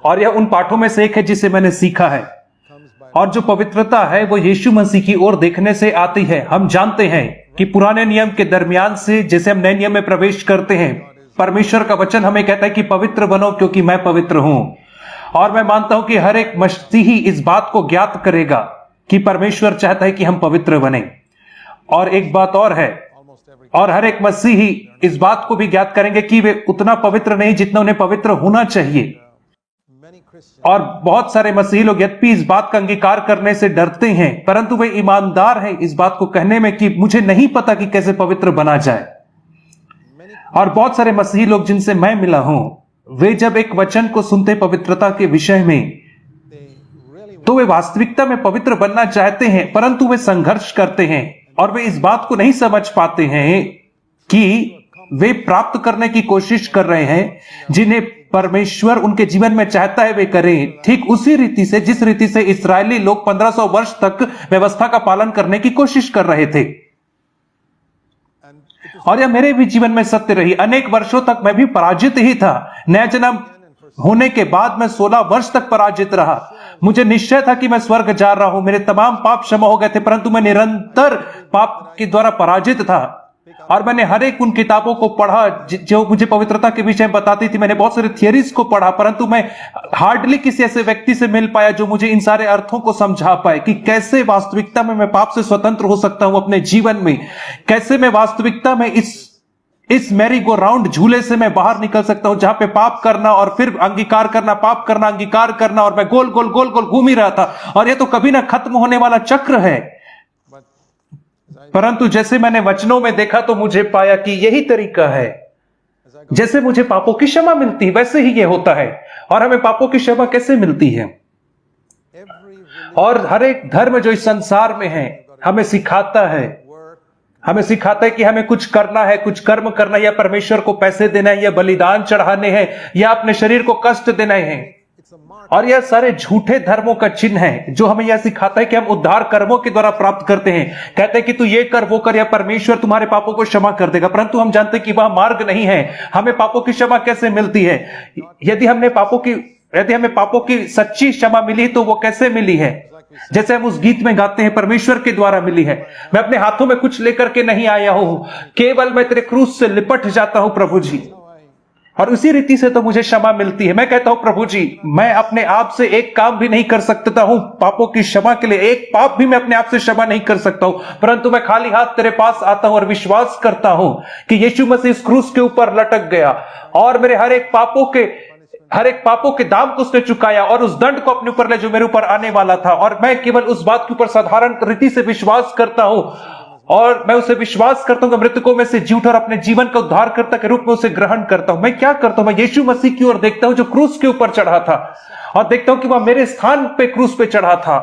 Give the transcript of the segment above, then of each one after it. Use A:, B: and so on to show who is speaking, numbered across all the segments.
A: और यह उन पाठों में से एक है जिसे मैंने सीखा है। और जो पवित्रता है वो यीशु मसीह की ओर देखने से आती है। हम जानते हैं कि पुराने नियम के दरमियान से जैसे हम नए नियम में प्रवेश करते हैं, परमेश्वर का वचन हमें कहता है कि पवित्र बनो क्योंकि मैं पवित्र हूं। और मैं मानता हूं कि हर एक मसीही इस बात को ज्ञात करेगा कि परमेश्वर चाहता है कि हम पवित्र बने। और एक बात और है, और हर एक मसीही इस बात को भी ज्ञात करेंगे कि वे उतना पवित्र नहीं जितना उन्हें पवित्र होना चाहिए। और बहुत सारे मसीही लोग यद्यपि इस बात का अंगीकार करने से डरते हैं, परंतु वे ईमानदार हैं इस बात को कहने में कि मुझे नहीं पता कि कैसे पवित्र बना जाए। और बहुत सारे मसीही लोग जिनसे मैं मिला हूं, वे जब एक वचन को सुनते पवित्रता के विषय में, तो वे वास्तविकता में पवित्र बनना चाहते हैं, परंतु वे संघर्ष करते हैं और वे इस बात को नहीं समझ पाते हैं कि वे प्राप्त करने की कोशिश कर रहे हैं जिन्हें परमेश्वर उनके जीवन में चाहता है वे करें, ठीक उसी रीति से जिस रीति से इस्राएली लोग 1500 वर्ष तक व्यवस्था का पालन करने की कोशिश कर रहे थे। और यह मेरे भी जीवन में सत्य रही। अनेक वर्षों तक मैं भी पराजित ही था। नया जन्म होने के बाद मैं 16 वर्ष तक पराजित रहा। मुझे निश्चय था कि मैं स्वर्ग जा रहा हूं, मेरे तमाम पाप क्षमा हो गए थे, परंतु मैं निरंतर पाप के द्वारा पराजित था। और मैंने हर एक उन किताबों को पढ़ा जो मुझे पवित्रता के विषय में बताती थी। मैंने बहुत सारे थियरीज को पढ़ा, परंतु मैं हार्डली किसी ऐसे व्यक्ति से मिल पाया जो मुझे इन सारे अर्थों को समझा पाए कि कैसे वास्तविकता में मैं पाप से स्वतंत्र हो सकता हूं अपने जीवन में, कैसे मैं वास्तविकता में इस मैरी गो राउंड झूले से मैं बाहर निकल सकता हूं जहां पे पाप करना और फिर अंगीकार करना, पाप करना, अंगीकार करना, और मैं गोल गोल गोल गोल घूम ही रहा था। और यह तो कभी ना खत्म होने वाला चक्र है। परंतु जैसे मैंने वचनों में देखा तो मुझे पाया कि यही तरीका है। जैसे मुझे पापों की क्षमा मिलती है वैसे ही यह होता है। और हमें पापों की क्षमा कैसे मिलती है? और हर एक धर्म जो इस संसार में है हमें सिखाता है कि हमें कुछ करना है, कुछ कर्म करना है, या परमेश्वर को पैसे देना है, या बलिदान चढ़ाने हैं, या अपने शरीर को कष्ट देना है। और यह सारे झूठे धर्मों का चिन्ह है जो हमें यह सिखाता है कि हम उद्धार कर्मों के द्वारा प्राप्त करते हैं। कहते हैं कि तू ये कर वो कर, या परमेश्वर तुम्हारे पापों को क्षमा कर देगा। परंतु हम जानते हैं कि वह मार्ग नहीं है। हमें पापों की क्षमा कैसे मिलती है? यदि हमें पापों की सच्ची क्षमा मिली तो वो कैसे मिली है? जैसे हम उस गीत में गाते हैं, परमेश्वर के द्वारा मिली है। मैं अपने हाथों में कुछ लेकर के नहीं आया हूं, केवल मैं तेरे क्रूस से लिपट जाता हूं प्रभु जी, और उसी रीति से तो मुझे क्षमा मिलती है। मैं कहता हूं प्रभु जी, मैं अपने आप से एक काम भी नहीं कर सकता हूं पापों की क्षमा के लिए, एक पाप भी मैं अपने आप से क्षमा नहीं कर सकता हूं, परंतु मैं खाली हाथ तेरे पास आता हूं और विश्वास करता हूं कि यीशु मसीह इस क्रूस के ऊपर लटक गया और मेरे हर एक पापों के दाम को उसने चुकाया और उस दंड को अपने ऊपर ले जो मेरे ऊपर आने वाला था। और मैं केवल उस बात के ऊपर साधारण रीति से विश्वास करता हूं, और मैं उसे विश्वास करता हूं कि मृतकों में से जी उठा और अपने जीवन का उद्धारकर्ता के रूप में उसे ग्रहण करता हूं। मैं क्या करता हूं? मैं यीशु मसीह की ओर देखता हूं जो क्रूस के ऊपर चढ़ा था, और देखता हूं कि वह मेरे स्थान पे क्रूस पे चढ़ा था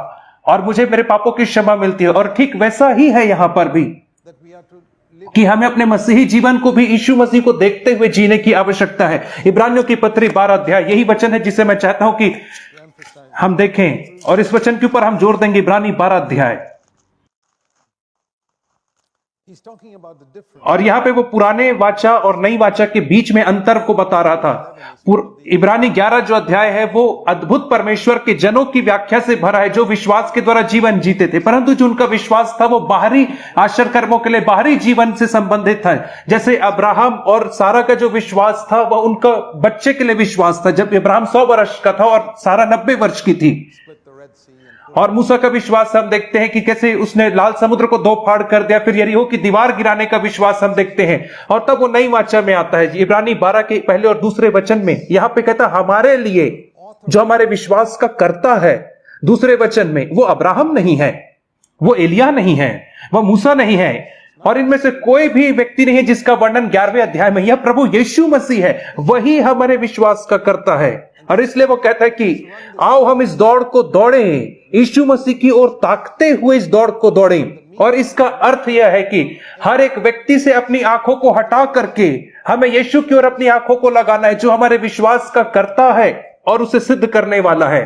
A: और मुझे मेरे पापों की क्षमा मिलती है। और ठीक वैसा ही है यहां पर भी कि हमें अपने मसीही जीवन को भी यीशु मसीह को देखते हुए जीने की आवश्यकता है। इब्रानियों की पत्री 12 अध्याय यही वचन है जिसे मैं चाहता हूं कि हम देखें, और इस वचन के ऊपर हम जोर देंगे। इब्रानी 12 अध्याय, और यहां पे वो पुराने वाचा और नई वाचा के बीच में अंतर को बता रहा था। इब्रानी 11 जो अध्याय है वो अद्भुत परमेश्वर के जनों की व्याख्या से भरा है जो विश्वास के द्वारा जीवन जीते थे, परंतु जो उनका विश्वास था वो बाहरी आश्चर्य कर्मों के लिए बाहरी जीवन से संबंधित था। जैसे अब्राहम और सारा का जो विश्वास था वह उनका बच्चे के लिए विश्वास था, जब अब्राहम 100 वर्ष का था और सारा 90 वर्ष की थी। और मूसा का विश्वास हम देखते हैं कि कैसे उसने लाल समुद्र को 2 फाड़ कर दिया, फिर यरीहो की दीवार गिराने का विश्वास हम देखते हैं। और तब वो नई वाचा में आता है, इब्रानी 12 के पहले और दूसरे वचन में यहां पे कहता हमारे लिए जो हमारे विश्वास का कर्ता है। दूसरे वचन में वो अब्राहम नहीं है, वो एलिया नहीं है, वो मूसा नहीं है, और इनमें से कोई भी व्यक्ति नहीं है जिसका वर्णन 11वें अध्याय में, यह प्रभु यीशु मसीह है, वही हमारे विश्वास का कर्ता है। और इसलिए वो कहता है कि आओ हम इस दौड़ को दौड़ें, यीशु मसीह की ओर ताकते हुए इस दौड़ को दौड़ें। और इसका अर्थ यह है कि हर एक व्यक्ति से अपनी आंखों को हटा करके हमें यीशु की ओर अपनी आंखों को लगाना है जो हमारे विश्वास का कर्ता है और उसे सिद्ध करने वाला है,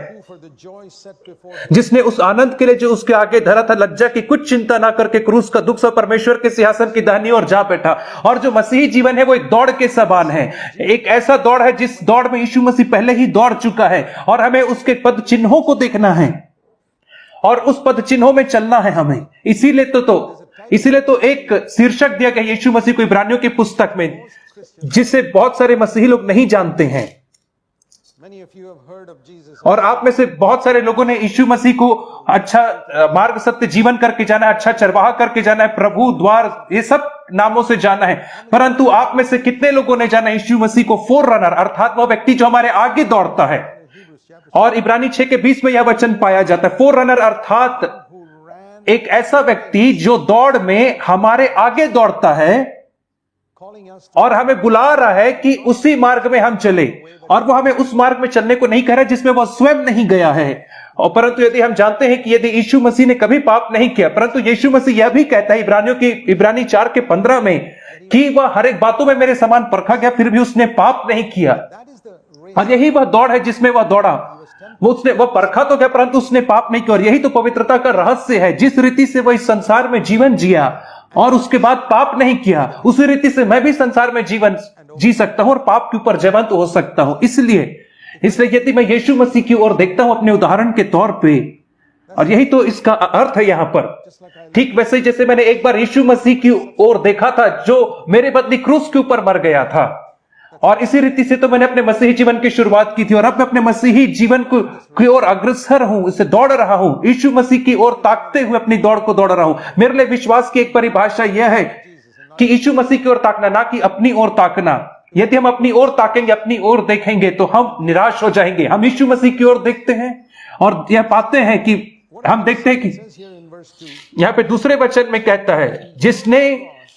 A: जिसने उस आनंद के लिए जो उसके आगे धरा था, लज्जा की कुछ चिंता ना करके क्रूस का दुख सह परमेश्वर के सिंहासन की दाहिनी ओर जा बैठा। और जो मसीही जीवन है वो एक दौड़ के समान है, एक ऐसा दौड़ है जिस दौड़ में यीशु मसीह पहले ही दौड़ चुका है, और हमें उसके पद चिन्हों को देखना है और उस पद चिन्हों में चलना है हमें। इसीलिए तो एक शीर्षक दिया गया यीशु मसीह को इब्रानियों की पुस्तक में, जिसे बहुत सारे मसीही लोग नहीं जानते हैं। और आप में से बहुत सारे लोगों ने यीशु मसीह को अच्छा मार्ग, सत्य, जीवन करके जाना है, अच्छा चरवाहा करके जाना है, प्रभु, द्वार, ये सब नामों से जाना है। परंतु आप में से कितने लोगों ने जाना यीशु मसीह को फोर रनर, अर्थात वह व्यक्ति जो हमारे आगे दौड़ता है। और इब्रानी 6:20 में यह वचन पाया जाता है, फोर रनर अर्थात एक ऐसा व्यक्ति जो दौड़ में हमारे आगे दौड़ता है और हमें बुला रहा है कि उसी मार्ग में हम चले। और वो हमें उस मार्ग में चलने को नहीं कह रहा जिसमें वह स्वयं नहीं गया है। और परंतु यदि हम जानते हैं कि यदि यीशु मसीह ने कभी पाप नहीं किया, परंतु यीशु मसीह यह भी कहता है इब्रानी 4:15 में कि वह हर एक बातों में मेरे समान परखा गया, फिर भी उसने पाप नहीं किया। और यही वह दौड़ है जिसमें वह दौड़ा, वह परखा तो गया परंतु उसने पाप नहीं किया। और यही तो पवित्रता का रहस्य है। जिस रीति से वह इस संसार में जीवन जिया और उसके बाद पाप नहीं किया, उसी रीति से मैं भी संसार में जीवन जी सकता हूं और पाप के ऊपर जयवंत हो सकता हूं। इसलिए यदि मैं यीशु मसीह की ओर देखता हूं अपने उदाहरण के तौर पे, और यही तो इसका अर्थ है यहां पर, ठीक वैसे ही जैसे मैंने एक बार यीशु मसीह की ओर देखा था जो मेरे बदले क्रूस के ऊपर मर गया था, और इसी रीति से तो मैंने अपने मसीही जीवन की शुरुआत की थी। और अब मैं अपने मसीही जीवन की ओर अग्रसर हूं, इसे दौड़ रहा हूं, यीशु मसीह की ओर ताकते हुए अपनी दौड़ को दौड़ रहा हूं। मेरे लिए विश्वास की एक परिभाषा यह है कि यीशु मसीह की ओर ताकना, ना कि अपनी ओर ताकना। यदि हम अपनी ओर ताकेंगे, अपनी ओर देखेंगे तो हम निराश हो जाएंगे। हम यीशु मसीह की ओर देखते हैं और यह पाते हैं कि हम देखते हैं कि यहां पे दूसरे वचन में कहता है, जिसने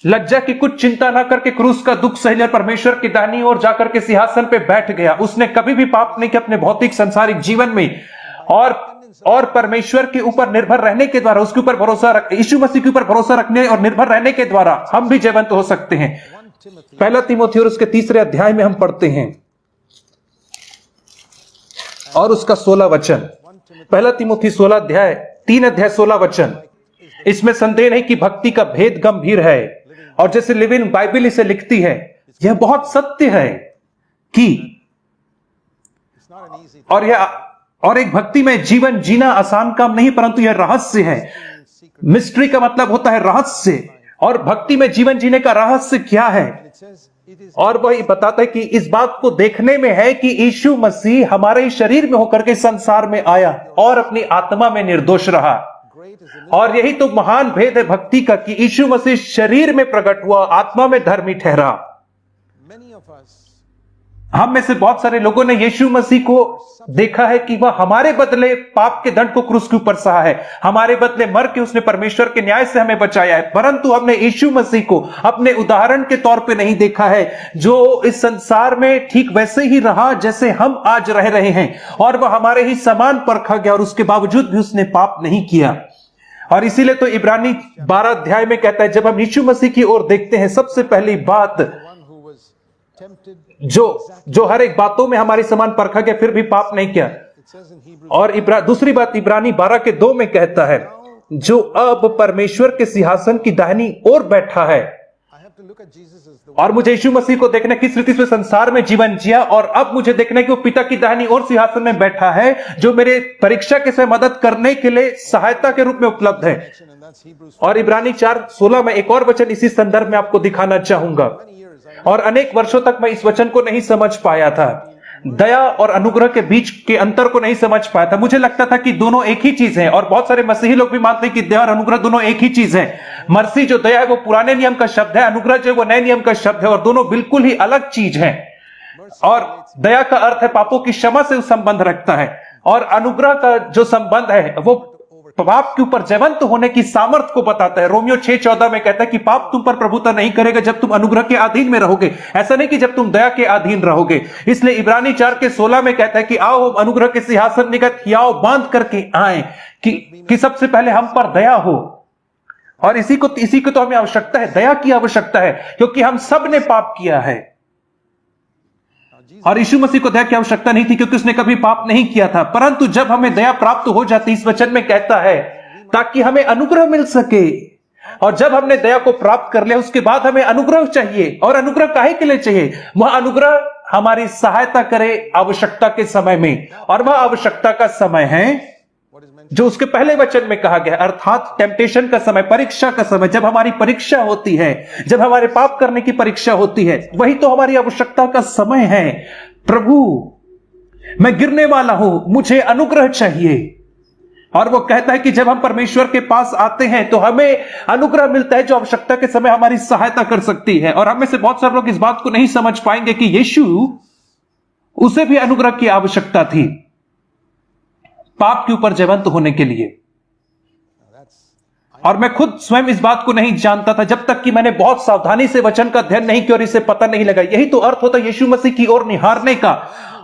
A: लज्जा की कुछ चिंता ना करके क्रूस का दुख सह लिया, परमेश्वर की दाहिनी ओर जाकर के सिंहासन पे बैठ गया। उसने कभी भी पाप नहीं किया अपने भौतिक संसारिक जीवन में, और परमेश्वर के ऊपर निर्भर रहने के द्वारा, उसके ऊपर भरोसा रख, यीशु मसीह के ऊपर भरोसा रखने और निर्भर रहने के द्वारा हम भी जयवंत हो सकते हैं। पहला तीमुथी और उसके 3 अध्याय में हम पढ़ते हैं और उसका 16 वचन। पहला तीमुथी 16 अध्याय 3 अध्याय 16 वचन। इसमें संदेह नहीं कि भक्ति का भेद गंभीर है, और जैसे लिविंग बाइबल इसे लिखती है, यह बहुत सत्य है कि और एक भक्ति में जीवन जीना आसान काम नहीं, परंतु यह रहस्य है। मिस्ट्री का मतलब होता है रहस्य, और भक्ति में जीवन जीने का रहस्य क्या है? और वही बताता है कि इस बात को देखने में है कि यीशु मसीह हमारे शरीर में होकर के संसार में आया और अपनी आत्मा में निर्दोष रहा। और यही तो महान भेद है भक्ति का, कि यीशु मसीह शरीर में प्रकट हुआ, आत्मा में धर्मी ठहरा। हम में से बहुत सारे लोगों ने यीशु मसीह को देखा है कि वह हमारे बदले पाप के दंड को क्रूस के ऊपर सहा है, हमारे बदले मर के उसने परमेश्वर के न्याय से हमें बचाया है। परंतु हमने यीशु मसीह को अपने उदाहरण के तौर पे नहीं देखा है, जो इस संसार में ठीक वैसे ही रहा जैसे हम आज रह रहे हैं, और वह हमारे ही समान परखा गया और उसके बावजूद भी उसने पाप नहीं किया। और इसीलिए तो इब्रानी 12 अध्याय में कहता है, जब हम यीशु मसीह की ओर देखते हैं, सबसे पहली बात जो हर एक बातों में हमारी समान परखा गया फिर भी पाप नहीं किया। और दूसरी बात इब्रानी 12:2 में कहता है, जो अब परमेश्वर के सिंहासन की दाहिनी ओर बैठा है। और मुझे यीशु मसीह को देखना किस रीति से संसार में जीवन जिया, और अब मुझे देखना कि वो पिता की दाहिनी ओर सिंहासन में बैठा है, जो मेरे परीक्षा के समय मदद करने के लिए सहायता के रूप में उपलब्ध है। और इब्रानी 4:16 में एक और वचन इसी संदर्भ में आपको दिखाना चाहूंगा, और अनेक वर्षों तक मैं इस वचन को नहीं समझ पाया था, दया और अनुग्रह के बीच के अंतर को नहीं समझ पाया था। मुझे लगता था कि दोनों एक ही चीज है, और बहुत सारे मसीही लोग भी मानते हैं कि दया और अनुग्रह दोनों एक ही चीज है। मर्सी जो दया है वो पुराने नियम का शब्द है, अनुग्रह जो वो नए नियम का शब्द है, और दोनों बिल्कुल ही अलग चीज है। और दया का अर्थ है पापों की क्षमा से संबंध रखता है, और अनुग्रह का जो संबंध है वो पाप के ऊपर जयवंत होने की सामर्थ को बताता है। रोमियो 6:14 में कहता है कि पाप तुम पर प्रभुता नहीं करेगा जब तुम अनुग्रह के अधीन में रहोगे, ऐसा नहीं कि जब तुम दया के अधीन रहोगे। इसलिए इब्रानी 4:16 में कहता है कि आओ अनुग्रह के सिंहासन निकट आओ बांध करके आए, कि सबसे पहले हम पर दया हो। और इसी को तो हमें आवश्यकता है, दया की आवश्यकता है, क्योंकि हम सब ने पाप किया है। और यीशु मसीह को दया की आवश्यकता नहीं थी क्योंकि उसने कभी पाप नहीं किया था। परंतु जब हमें दया प्राप्त हो जाती, इस वचन में कहता है, ताकि हमें अनुग्रह मिल सके। और जब हमने दया को प्राप्त कर लिया, उसके बाद हमें अनुग्रह चाहिए। और अनुग्रह काहे के लिए चाहिए? वह अनुग्रह हमारी सहायता करे आवश्यकता के समय में। और वह आवश्यकता का समय है जो उसके पहले वचन में कहा गया, अर्थात टेम्पटेशन का समय, परीक्षा का समय। जब हमारी परीक्षा होती है, जब हमारे पाप करने की परीक्षा होती है, वही तो हमारी आवश्यकता का समय है। प्रभु, मैं गिरने वाला हूं, मुझे अनुग्रह चाहिए। और वो कहता है कि जब हम परमेश्वर के पास आते हैं तो हमें अनुग्रह मिलता है जो आवश्यकता के समय हमारी सहायता कर सकती है। और हम में से बहुत सारे लोग इस बात को नहीं समझ पाएंगे कि यीशु, उसे भी अनुग्रह की आवश्यकता थी पाप के ऊपर जयवंत होने के लिए। और मैं खुद स्वयं इस बात को नहीं जानता था जब तक कि मैंने बहुत सावधानी से वचन का अध्ययन नहीं किया और इसे पता नहीं लगा। यही तो अर्थ होता है यीशु मसीह की ओर निहारने का।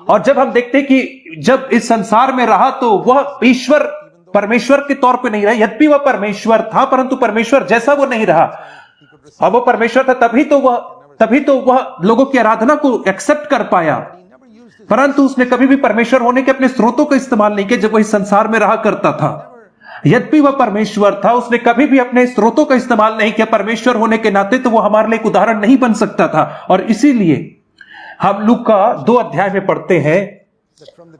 A: और जब हम देखते कि जब इस संसार में रहा तो वह ईश्वर परमेश्वर के तौर पे नहीं रहा। यद्यपि वह परमेश्वर था, परंतु परमेश्वर जैसा वो नहीं रहा। और वो परमेश्वर था तभी तो वह लोगों की आराधना को एक्सेप्ट कर पाया। परंतु उसने कभी भी परमेश्वर होने के अपने स्रोतों का इस्तेमाल नहीं किया जब वह इस संसार में रहा करता था। यद्यपि वह परमेश्वर था, उसने कभी भी अपने स्रोतों का इस्तेमाल नहीं किया परमेश्वर होने के नाते, तो वो हमारे लिए एक उदाहरण नहीं बन सकता था। और इसीलिए हम लूका 2 अध्याय में पढ़ते हैं,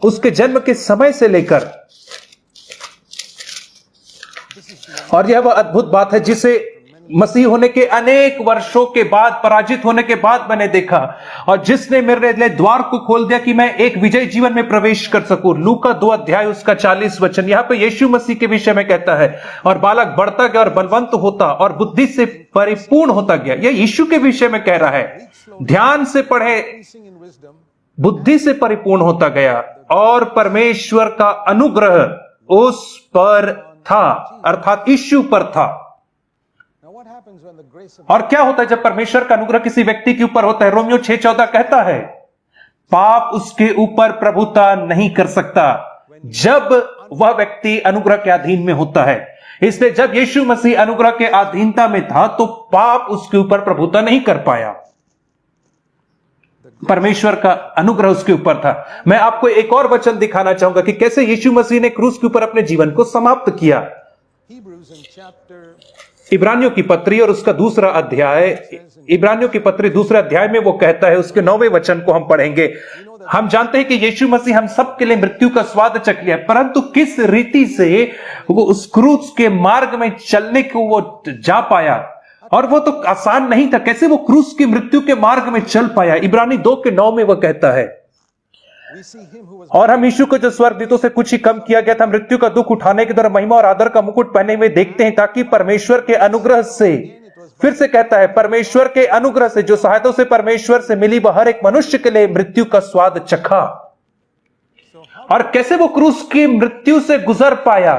A: उसके जन्म के समय से लेकर, और यह वह अद्भुत बात है जिसे मसीह होने के अनेक वर्षों के बाद, पराजित होने के बाद मैंने देखा, और जिसने मेरे लिए द्वार को खोल दिया कि मैं एक विजय जीवन में प्रवेश कर सकूं। लूका 2 अध्याय उसका 40 वचन। यहां पे यीशु मसीह के विषय में कहता है, और बालक बढ़ता गया और बलवंत होता और बुद्धि से परिपूर्ण होता गया। यह यीशु के विषय में कह रहा है। ध्यान से पढ़े, बुद्धि से परिपूर्ण होता गया और परमेश्वर का अनुग्रह उस पर था, अर्थात यीशु पर था। और क्या होता है जब परमेश्वर का अनुग्रह किसी व्यक्ति के ऊपर होता है? रोमियो 6:14 कहता है, पाप उसके ऊपर प्रभुता नहीं कर सकता जब वह व्यक्ति अनुग्रह के अधीन में होता है। इसलिए जब यीशु मसीह अनुग्रह के अधीनता में था तो पाप उसके ऊपर प्रभुता नहीं कर पाया। परमेश्वर का अनुग्रह उसके ऊपर था। मैं आपको एक और वचन दिखाना चाहूंगा कि कैसे यीशु मसीह ने क्रूस के ऊपर अपने जीवन को समाप्त किया। इब्रानियों की पत्री और उसका 2 अध्याय, इब्रानियों की पत्री 2 अध्याय में वो कहता है, उसके 9वें वचन को हम पढ़ेंगे। हम जानते हैं कि यीशु मसीह हम सबके लिए मृत्यु का स्वाद चख लिया, परंतु किस रीति से वो उस क्रूस के मार्ग में चलने को वो जा पाया, और वो तो आसान नहीं था। कैसे वो क्रूस की मृत्यु के मार्ग में चल पाया? इब्रानी 2:9 में वो कहता है, और हम यीशु को जो स्वर्गदूतों से कुछ ही कम किया गया था, मृत्यु का दुख उठाने के द्वारा महिमा और आदर का मुकुट पहने हुए देखते हैं, ताकि परमेश्वर के अनुग्रह से, फिर से कहता है, परमेश्वर के अनुग्रह से, जो सहायता से परमेश्वर से मिली, वह हर एक मनुष्य के लिए मृत्यु का स्वाद चखा। और कैसे वो क्रूस की मृत्यु से गुजर पाया?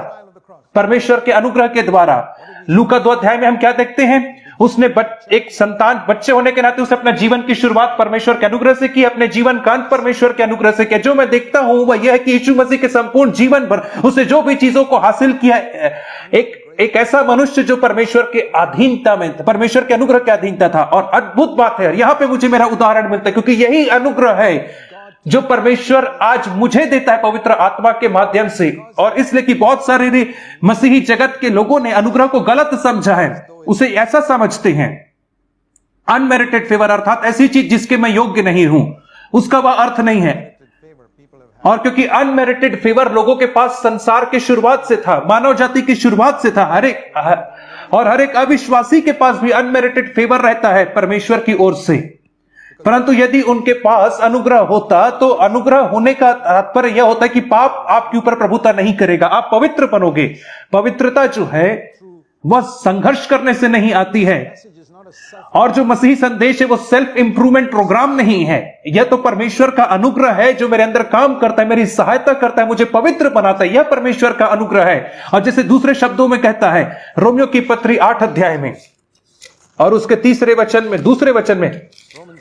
A: परमेश्वर के अनुग्रह के द्वारा। लूका 2 अध्याय में हम क्या देखते हैं? उसने एक संतान, बच्चे होने के नाते उसने अपना जीवन की शुरुआत परमेश्वर के अनुग्रह से की, अपने जीवन का अंत परमेश्वर के अनुग्रह से किया। जो मैं देखता हूं वह यह है कि यीशु मसीह के संपूर्ण जीवन भर उसने जो भी चीजों को हासिल किया, एक ऐसा मनुष्य जो परमेश्वर के अधीनता में, परमेश्वर के अनुग्रह के अधीनता था। और अद्भुत बात है, यहां पे मुझे मेरा उदाहरण मिलता है, क्योंकि यही अनुग्रह है जो परमेश्वर आज मुझे देता है पवित्र आत्मा के माध्यम से। और इसलिए कि बहुत सारे मसीही जगत के लोगों ने अनुग्रह को गलत समझा है, उसे ऐसा समझते हैं अनमेरिटेड फेवर, अर्थात ऐसी चीज जिसके मैं योग्य नहीं हूं, उसका वह अर्थ नहीं है। और क्योंकि अनमेरिटेड फेवर लोगों के पास संसार की शुरुआत से था, मानव जाति की शुरुआत से था, हर एक अविश्वासी के पास भी अनमेरिटेड फेवर रहता है परमेश्वर की ओर से। परंतु यदि उनके पास अनुग्रह होता तो अनुग्रह होने का तात्पर्य यह होता है कि पाप आपके ऊपर प्रभुता नहीं करेगा, आप पवित्र बनोगे। पवित्रता जो है वह संघर्ष करने से नहीं आती है, और जो मसीही संदेश है वो सेल्फ इंप्रूवमेंट प्रोग्राम नहीं है। यह तो परमेश्वर का अनुग्रह है जो मेरे अंदर काम करता है, मेरी सहायता करता है, मुझे पवित्र बनाता है। यह परमेश्वर का अनुग्रह है। और जैसे दूसरे शब्दों में कहता है रोमियो की पत्री 8 अध्याय में और उसके दूसरे वचन में,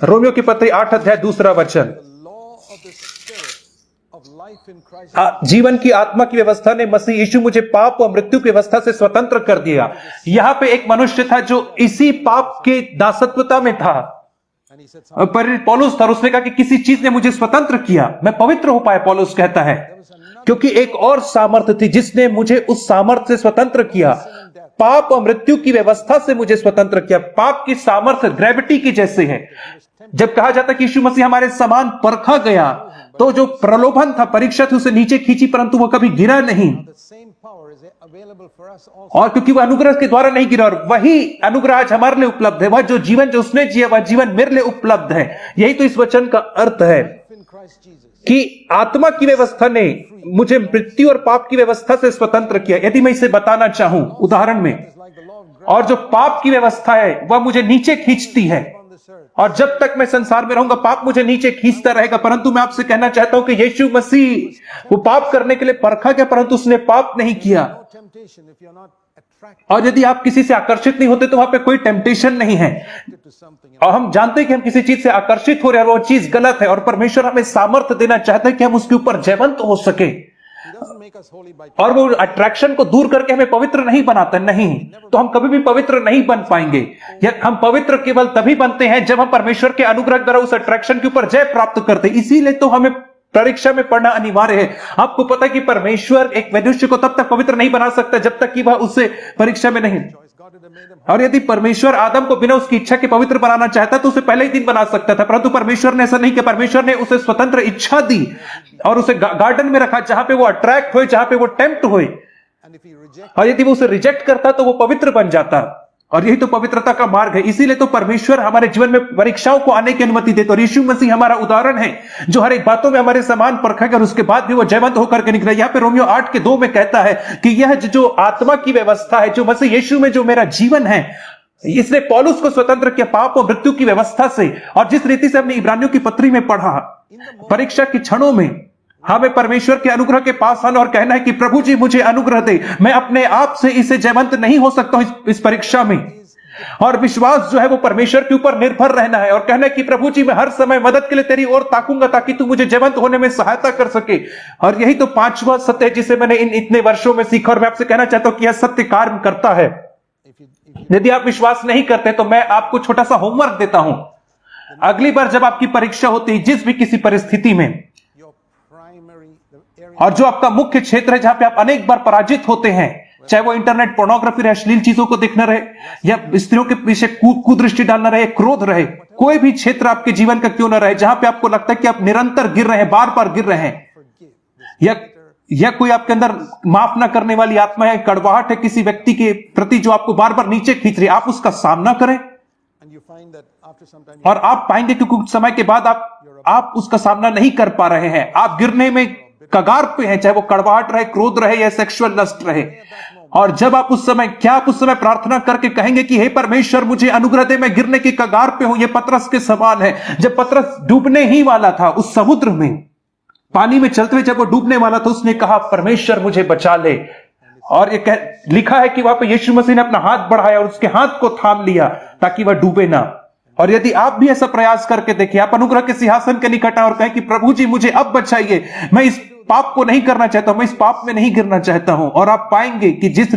A: रोमियो की पत्री 8 अध्याय 2 वचन, जीवन की आत्मा की व्यवस्था ने मसीह यीशु मुझे पाप और मृत्यु की व्यवस्था से स्वतंत्र कर दिया। यहां पे एक मनुष्य था जो इसी पाप के दासत्वता में था, पौलुस था, उसने कहा कि किसी चीज ने मुझे स्वतंत्र किया, मैं पवित्र हो पाया। पौलुस कहता है क्योंकि एक और सामर्थ्य थी जिसने मुझे उस सामर्थ्य से स्वतंत्र किया, पाप और मृत्यु की व्यवस्था से मुझे स्वतंत्र किया। पाप की सामर्थ्य ग्रेविटी की जैसे है। जब कहा जाता कि यीशु मसीह हमारे समान परखा गया, तो जो प्रलोभन था, परीक्षा थी, उसे नीचे खींची, परंतु वह कभी गिरा नहीं। और क्योंकि वह अनुग्रह के द्वारा नहीं गिरा, और वही अनुग्रह आज हमारे लिए उपलब्ध है। वह जो जीवन जो उसने जिया, वह जीवन मेरे लिए उपलब्ध है। यही तो इस वचन का अर्थ है कि आत्मा की व्यवस्था ने मुझे मृत्यु और पाप की व्यवस्था से स्वतंत्र किया। यदि मैं इसे बताना चाहूं उदाहरण में, और जो पाप की व्यवस्था है वह मुझे नीचे खींचती है, और जब तक मैं संसार में रहूंगा पाप मुझे नीचे खींचता रहेगा। परंतु मैं आपसे कहना चाहता हूं कि यीशु मसीह वो पाप करने के लिए परखा गया, परंतु उसने पाप नहीं किया। और यदि आप किसी से आकर्षित नहीं होते तो वहां पे कोई टेम्पटेशन नहीं है। और हम जानते हैं कि हम किसी चीज से आकर्षित हो रहे हैं और वो चीज गलत है, और परमेश्वर हमें सामर्थ्य देना चाहता है कि हम उसके ऊपर जयवंत हो सके। और वो अट्रैक्शन को दूर करके हमें पवित्र नहीं बनाता, नहीं, तो हम कभी भी पवित्र नहीं बन पाएंगे। या हम पवित्र केवल तभी बनते हैं जब हम परमेश्वर के अनुग्रह द्वारा उस अट्रैक्शन के ऊपर जय प्राप्त करते हैं। इसीलिए तो हमें परीक्षा में पढ़ना अनिवार्य है। आपको पता है कि परमेश्वर एक मनुष्य को तब तक पवित्र नहीं बना सकता जब तक कि वह उससे परीक्षा में नहीं। और यदि परमेश्वर आदम को बिना उसकी इच्छा के पवित्र बनाना चाहता तो उसे पहले ही दिन बना सकता था, परंतु परमेश्वर ने ऐसा नहीं किया। परमेश्वर ने उसे स्वतंत्र इच्छा दी और उसे गार्डन में रखा जहां पे वो अट्रैक्ट हुए, जहां पे वो टेम्प्ट हुए। और यदि वो उसे रिजेक्ट करता तो वो पवित्र बन जाता, और यही तो पवित्रता का मार्ग है। इसीलिए तो परमेश्वर हमारे जीवन में परीक्षाओं को आने की अनुमति देता है। और यीशु मसीह हमारा उदाहरण है जो हर एक बातों में हमारे समान परखा गया और उसके बाद भी वो जयवंत होकर के निकला। यहाँ पे रोमियो 8:2 में कहता है कि यह जो आत्मा की व्यवस्था है, जो मसीह यीशु में जो मेरा जीवन है, इसने पौलुस को स्वतंत्र किया पाप और मृत्यु की व्यवस्था से। और जिस रीति से हमने इब्रानियों की पत्री में पढ़ा, परीक्षा के क्षणों में हमें परमेश्वर के अनुग्रह के पास आना और कहना है कि प्रभु जी मुझे अनुग्रह दे, मैं अपने आप से इसे जयवंत नहीं हो सकता हूं इस परीक्षा में। और विश्वास जो है वो परमेश्वर के ऊपर निर्भर रहना है और कहना है कि प्रभु जी मैं हर समय मदद के लिए तेरी ओर ताकूंगा ताकि तू मुझे जयवंत होने में सहायता कर सके। और यही तो पांचवा सत्य है जिसे मैंने इन इतने वर्षों में सीखा, और मैं आपसे कहना चाहता हूं कि यह सत्य कार्य करता है। यदि आप विश्वास नहीं करते तो मैं आपको छोटा सा होमवर्क देता हूं। अगली बार जब आपकी परीक्षा होती है, जिस भी किसी परिस्थिति में, और जो आपका मुख्य क्षेत्र है जहां पे आप अनेक बार पराजित होते हैं, चाहे वो इंटरनेट पोर्नोग्राफी रहे, अश्लील चीजों को देखना रहे, या स्त्रियों के पीछे कुदृष्टि डालना रहे, क्रोध रहे, कोई भी क्षेत्र आपके जीवन का क्यों ना रहे जहां पे आपको लगता है कि आप निरंतर गिर रहे हैं, बार बार गिर रहे हैं, या कोई आपके अंदर माफ ना करने वाली आत्मा है, कड़वाहट है किसी व्यक्ति के प्रति जो आपको बार बार नीचे खींच रही है, आप उसका सामना करें। और आप पाएंगे कि कुछ समय के बाद आप उसका सामना नहीं कर पा रहे हैं, आप गिरने में कगार पे हैं, चाहे वो कड़वाहट रहे, क्रोध रहे या सेक्सुअल लस्ट रहे। और जब आप उस समय प्रार्थना करके कहेंगे कि हे परमेश्वर मुझे अनुग्रह दे, मैं गिरने की कगार पे हूं। ये पतरस के समान है, जब पतरस डूबने ही वाला था उस समुद्र में, पानी में चलते हुए जब वो डूबने वाला था, उसने कहा परमेश्वर मुझे बचा ले। और ये लिखा है कि वहां पे यीशु मसीह ने अपना हाथ बढ़ाया और उसके हाथ को थाम लिया ताकि वह डूबे ना। और यदि आप भी ऐसा प्रयास करके देखिए, आप अनुग्रह के सिंहासन के निकट आए और कहें कि प्रभु जी मुझे अब बचाइए, मैं इस पाप को नहीं करना चाहता हूं, मैं इस पाप में नहीं गिरना चाहता हूं, और आप पाएंगे कि जिस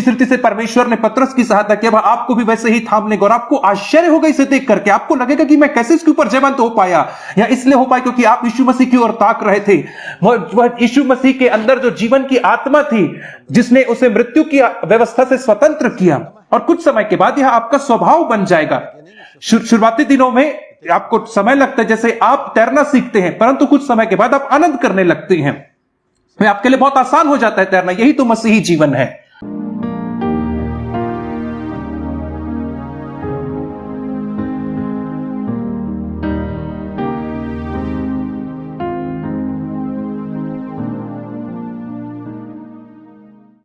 A: रीति से परमेश्वर ने पतरस की सहायता किया, वह आपको भी वैसे ही थाम लेगा। और आपको आश्चर्य होगा इसे देख करके, आपको लगेगा कि मैं कैसे इसके ऊपर जयवंत हो पाया, या इसलिए हो पाया क्योंकि आप यीशु मसीह की ओर ताक रहे थे। वह यीशु मसीह के अंदर जो जीवन की आत्मा थी जिसने उसे मृत्यु की व्यवस्था से स्वतंत्र किया, और कुछ समय के बाद यह आपका स्वभाव बन जाएगा। शुरुआती दिनों में आपको समय लगता है, जैसे आप तैरना सीखते हैं, परंतु कुछ समय के बाद आप आनंद करने लगते हैं, आपके लिए बहुत आसान हो जाता है तैरना। यही तो मसीही जीवन है।